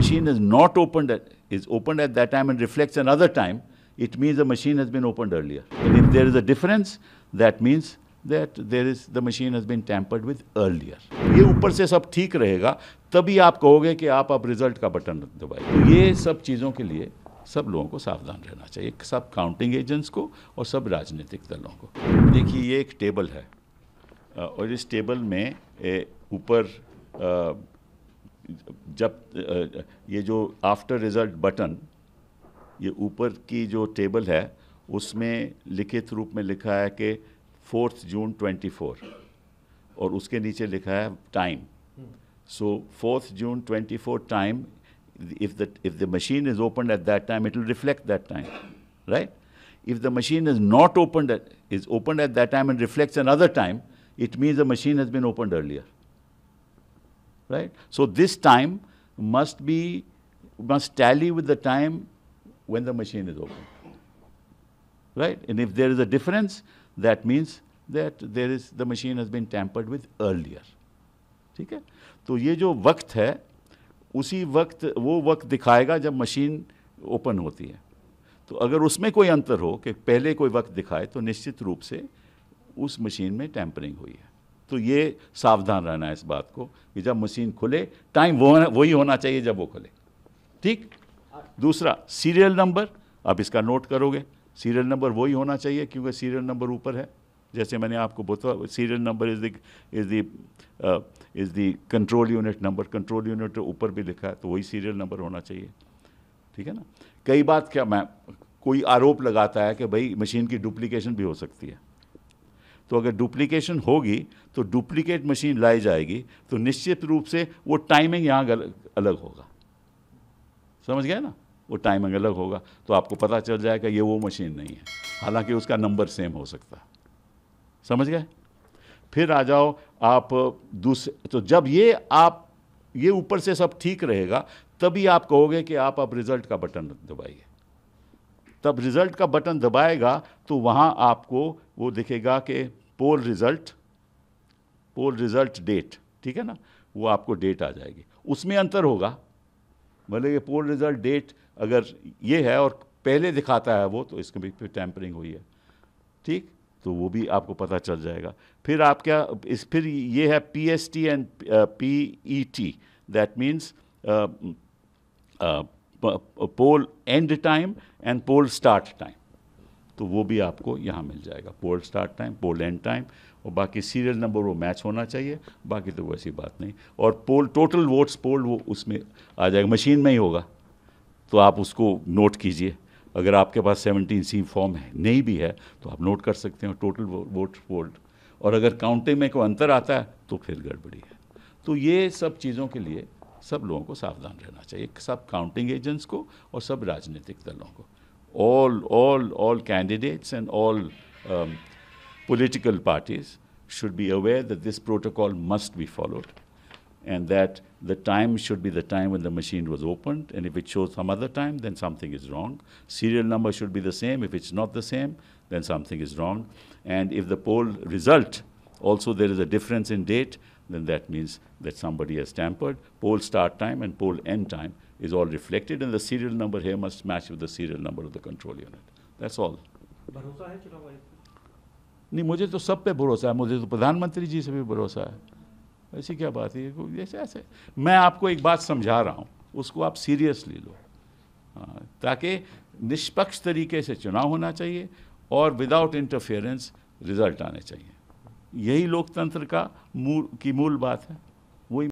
machine is not opened is opened at that time and reflects another time, it means the machine has been opened earlier. And if there is a difference, that means that the machine has been tampered with earlier. ये ऊपर से सब ठीक रहेगा तभी आप कहोगे कि आप अब रिजल्ट का बटन दबाइए। तो ये सब चीज़ों के लिए सब लोगों को सावधान रहना चाहिए, सब काउंटिंग एजेंट्स को और सब राजनीतिक दलों को। देखिए ये एक टेबल है और इस टेबल में ऊपर जब ये जो आफ्टर रिजल्ट बटन, ये ऊपर की जो टेबल है उसमें लिखित रूप में लिखा है कि 4 जून 24 और उसके नीचे लिखा है time. So 4 June 24 time, if the machine is opened at that time, it will reflect that time, right? If the machine is not opened is opened at that time and reflects another time, it means the machine has been opened earlier, right? So this time must tally with the time when the machine is open, right? And if there is a difference, that means that the machine has been tampered with earlier. ठीक है? तो ये जो वक्त है उसी वक्त वो वक्त दिखाएगा जब मशीन ओपन होती है। तो अगर उसमें कोई अंतर हो कि पहले कोई वक्त दिखाए तो निश्चित रूप से उस मशीन में टैंपरिंग हुई है। तो ये सावधान रहना है इस बात को कि जब मशीन खुले टाइम वही होना चाहिए जब वो खुले। ठीक। दूसरा सीरियल नंबर, आप इसका नोट करोगे, सीरियल नंबर वही होना चाहिए क्योंकि सीरियल नंबर ऊपर है। जैसे मैंने आपको बताया serial number is the control unit number, control unit ऊपर भी लिखा है तो वही सीरियल नंबर होना चाहिए। ठीक है ना। कई बात क्या कोई आरोप लगाता है कि भाई मशीन की डुप्लीकेशन भी हो सकती है, तो अगर डुप्लीकेशन होगी तो डुप्लीकेट मशीन लाई जाएगी तो निश्चित रूप से वो टाइमिंग यहाँ अलग होगा। समझ गए ना, वो टाइमिंग अलग होगा तो आपको पता चल जाएगा ये वो मशीन नहीं है, हालांकि उसका नंबर सेम हो सकता है। समझ गए। फिर आ जाओ आप दूसरे, तो जब ये ऊपर से सब ठीक रहेगा तभी आप कहोगे कि आप अब रिजल्ट का बटन दबाइए। तब रिजल्ट का बटन दबाएगा तो वहाँ आपको वो दिखेगा कि पोल रिजल्ट डेट, ठीक है ना, वो आपको डेट आ जाएगी। उसमें अंतर होगा, मतलब ये पोल रिजल्ट डेट अगर ये है और पहले दिखाता है वो, तो इसके भी फिर टैंपरिंग हुई है। ठीक, तो वो भी आपको पता चल जाएगा। फिर आप क्या फिर ये है PST and PET, that means poll end time and poll start time, तो वो भी आपको यहाँ मिल जाएगा। Poll start time, poll end time, और बाकी सीरियल नंबर वो मैच होना चाहिए, बाकी तो वैसी बात नहीं। और पोल टोटल वोट्स पोल वो उसमें आ जाएगा, मशीन में ही होगा, तो आप उसको नोट कीजिए। अगर आपके पास 17C फॉर्म है, नहीं भी है, तो आप नोट कर सकते हो टोटल वोट पोल्ड। और अगर काउंटिंग में कोई अंतर आता है तो फिर गड़बड़ी है। तो ये सब चीज़ों के लिए सब लोगों को सावधान रहना चाहिए, सब काउंटिंग एजेंट्स को और सब राजनीतिक दलों को। all candidates and all political parties should be aware that this protocol must be followed, and that the time should be the time when the machine was opened, and if it shows some other time, then something is wrong. Serial number should be the same. If it's not the same, then something is wrong. And if the poll result also there is a difference in date, then that means that somebody has tampered. Poll start time and poll end time is all reflected, and the serial number here must match with the serial number of the control unit. That's all. भरोसा है चुनाव आयोग? नहीं, मुझे तो सब पे भरोसा है, मुझे तो प्रधानमंत्री जी से भी भरोसा है। ऐसी क्या बात है, जैसे ऐसे मैं आपको एक बात समझा रहा हूँ, उसको आप सीरियसली लो, ताकि निष्पक्ष तरीके से चुनाव होना चाहिए और विदाउट इंटरफेरेंस रिजल्ट आने चाहिए। यही लोकतंत्र का मूल बात है।